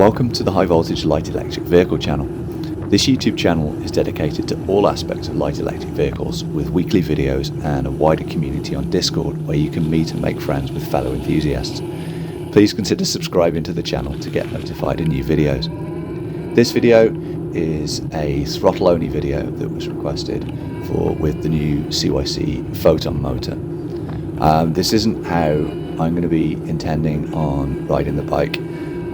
Welcome to the High Voltage Light Electric Vehicle channel. This YouTube channel is dedicated to all aspects of light electric vehicles, with weekly videos and a wider community on Discord where you can meet and make friends with fellow enthusiasts. Please consider subscribing to the channel to get notified of new videos. This video is a throttle only video that was requested with the new CYC Photon motor. This isn't how I'm going to be intending on riding the bike.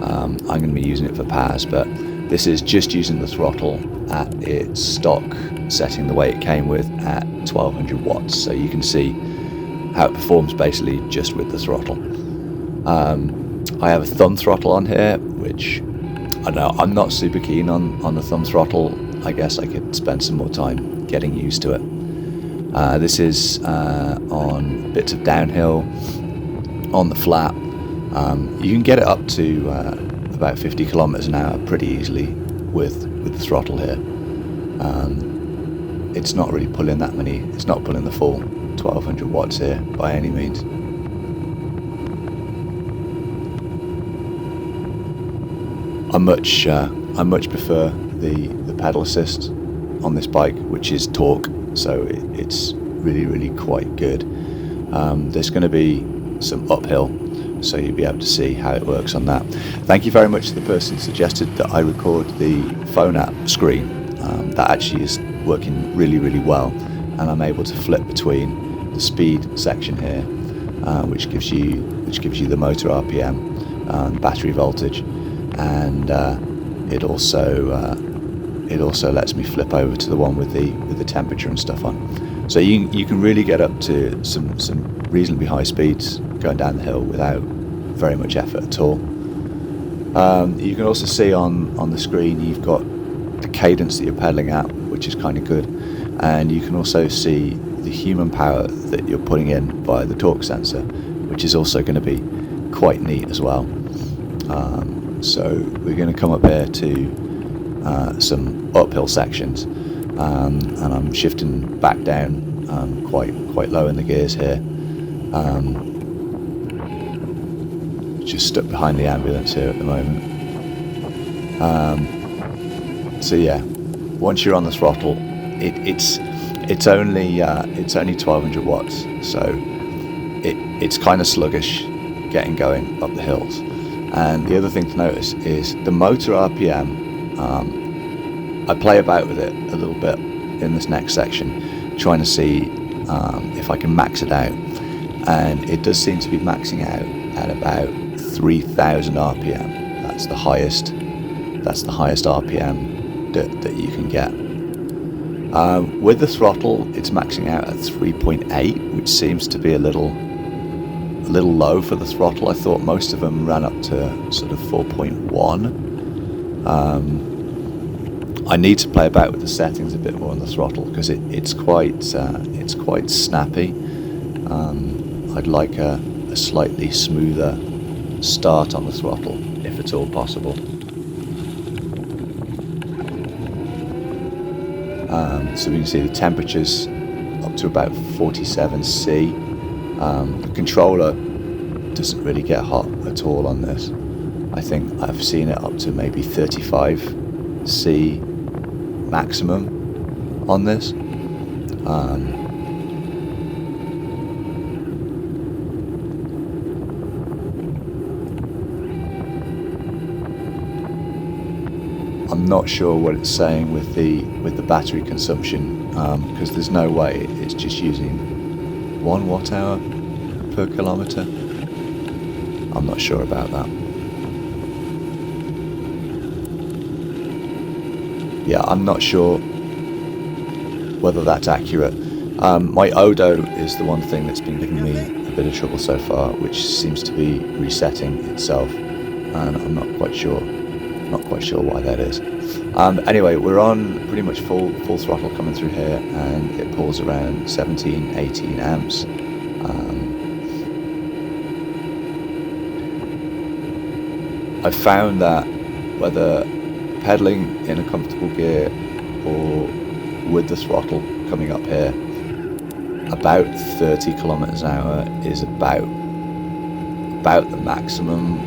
I'm going to be using it for PAS, but this is just using the throttle at its stock setting, the way it came with, at 1200 watts. So you can see how it performs basically just with the throttle. I have a thumb throttle on here, which I don't know, I'm not super keen on the thumb throttle. I guess I could spend some more time getting used to it. This is on bits of downhill, on the flat. You can get it up to about 50 kilometers an hour pretty easily with the throttle here. It's not really pulling that many, it's not pulling the full 1200 watts here by any means. I much prefer the pedal assist on this bike, which is torque, so it's really quite good. There's going to be some uphill, so you'll be able to see how it works on that. Thank you very much to the person who suggested that I record the phone app screen. That actually is working really well, and I'm able to flip between the speed section here, which gives you the motor RPM, battery voltage, and it also lets me flip over to the one with the temperature and stuff on. So you can really get up to some reasonably high speeds going down the hill without very much effort at all. You can also see on the screen you've got the cadence that you're pedaling at, which is kind of good, and you can also see the human power that you're putting in via the torque sensor, which is also going to be quite neat as well. So we're going to come up here to some uphill sections, and I'm shifting back down quite low in the gears here. Just stuck behind the ambulance here at the moment. So yeah, once you're on the throttle, it's only 1200 watts, so it's kind of sluggish getting going up the hills. And the other thing to notice is the motor RPM. I play about with it a little bit in this next section, trying to see if I can max it out, and it does seem to be maxing out at about 3000 RPM. That's the highest RPM that you can get. With the throttle, it's maxing out at 3.8, which seems to be a little low for the throttle. I thought most of them ran up to sort of 4.1. I need to play about with the settings a bit more on the throttle, because it's quite snappy. I'd like a slightly smoother start on the throttle, if at all possible. So we can see the temperatures up to about 47°C. The controller doesn't really get hot at all on this. I think I've seen it up to maybe 35°C maximum on this. I'm not sure what it's saying with the battery consumption, because there's no way it's just using 1 watt-hour per kilometre. I'm not sure about that. Yeah, I'm not sure whether that's accurate. My Odo is the one thing that's been giving me a bit of trouble so far, which seems to be resetting itself, and I'm not quite sure why that is. Anyway, we're on pretty much full throttle coming through here, and it pulls around 17-18 amps. I found that whether pedaling in a comfortable gear or with the throttle coming up here, about 30 kilometers an hour is about the maximum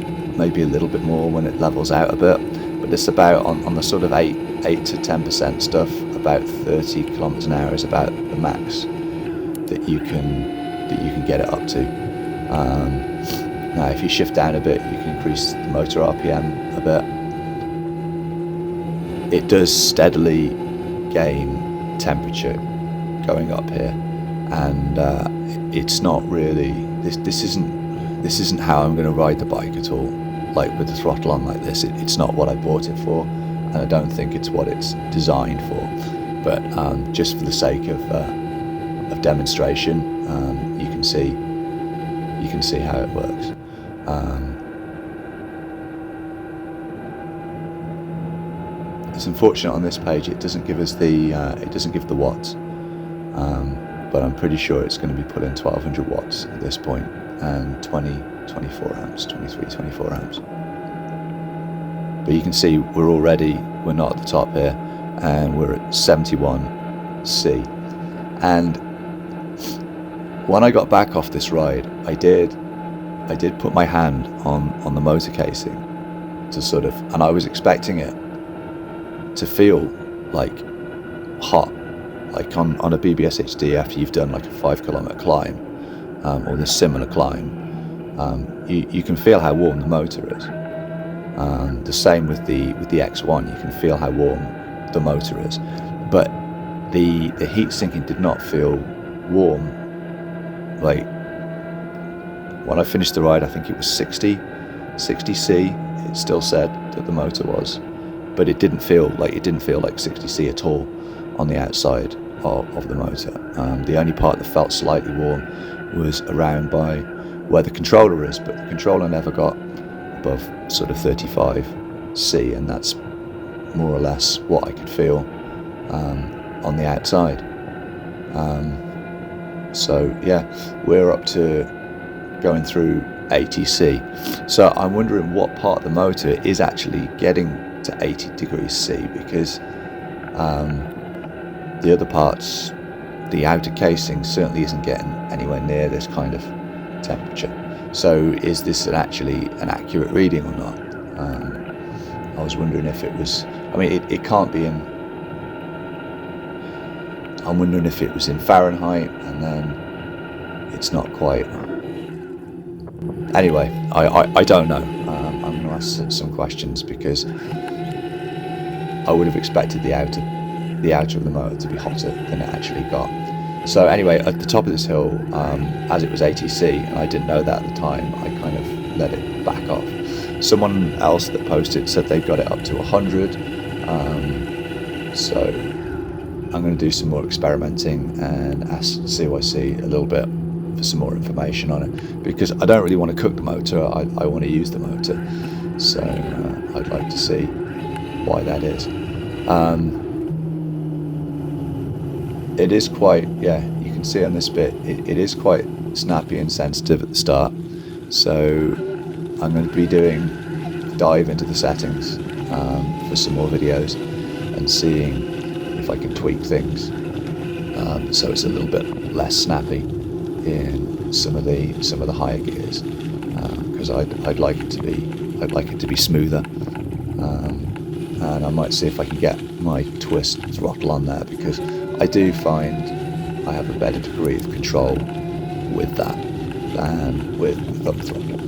maybe a little bit more when it levels out a bit, but it's about on the sort of 8 to 10% stuff, about 30 kilometers an hour is about the max that you can get it up to. Now if you shift down a bit, you can increase the motor RPM a bit. It does steadily gain temperature going up here, and it's not really this isn't how I'm going to ride the bike at all. Like with the throttle on like this, it's not what I bought it for, and I don't think it's what it's designed for. But just for the sake of demonstration, you can see how it works. It's unfortunate on this page it doesn't give us the watts, but I'm pretty sure it's going to be put in 1200 watts at this point, and 24 amps. But you can see we're not at the top here, and we're at 71C. And when I got back off this ride, I did put my hand on the motor casing to sort of, and I was expecting it to feel like hot, like on a BBS HD after you've done like a 5 kilometer climb, or this similar climb. You can feel how warm the motor is. The same with the X1, you can feel how warm the motor is, but the heat sinking did not feel warm. Like when I finished the ride, I think it was 60C. It still said that the motor was, but it didn't feel like 60C at all on the outside of the motor. The only part that felt slightly warm was around by where the controller is, but the controller never got above sort of 35C, and that's more or less what I could feel on the outside. So yeah, we're up to going through 80C. So I'm wondering what part of the motor is actually getting to 80 degrees C, because the other parts, the outer casing certainly isn't getting anywhere near this kind of temperature. So is this actually an accurate reading or not? I was wondering if it was, I mean it can't be in, I'm wondering if it was in Fahrenheit, and then it's not quite. Anyway, I don't know. I'm going to ask some questions, because I would have expected the outer of the motor to be hotter than it actually got. So anyway, at the top of this hill, as it was 80C, and I didn't know that at the time, I kind of let it back off. Someone else that posted said they got it up to 100. So I'm going to do some more experimenting and ask CYC a little bit for some more information on it, because I don't really want to cook the motor, I want to use the motor. So I'd like to see why that is. It is quite, yeah, you can see on this bit, it is quite snappy and sensitive at the start. So I'm going to be doing a dive into the settings for some more videos, and seeing if I can tweak things so it's a little bit less snappy in some of the higher gears, because I'd like it to be smoother, and I might see if I can get my twist throttle on there, because I do find I have a better degree of control with that than with thumb throttle.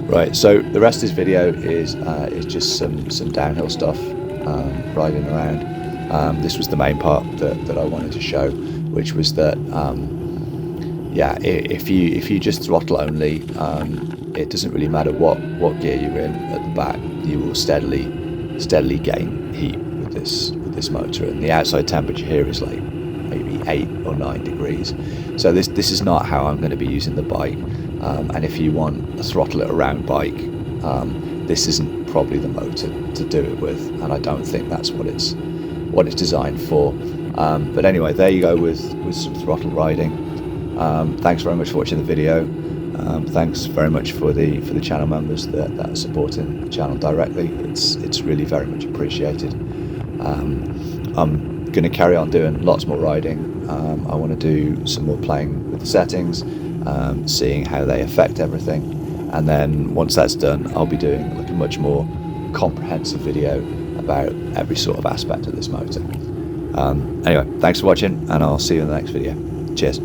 Right, so the rest of this video is just some downhill stuff, riding around. This was the main part that I wanted to show, which was that yeah, if you just throttle only, it doesn't really matter what gear you're in at the back, you will steadily gain heat with this motor, and the outside temperature here is like maybe 8 or 9 degrees. So this is not how I'm going to be using the bike. And if you want a throttle it around bike, this isn't probably the motor to do it with, and I don't think that's what it's designed for. But anyway, there you go with some throttle riding. Thanks very much for watching the video. Thanks very much for the channel members that are supporting the channel directly. It's really very much appreciated. I'm going to carry on doing lots more riding. I want to do some more playing with the settings, seeing how they affect everything, and then once that's done, I'll be doing like a much more comprehensive video about every sort of aspect of this motor. Anyway, thanks for watching, and I'll see you in the next video. Cheers.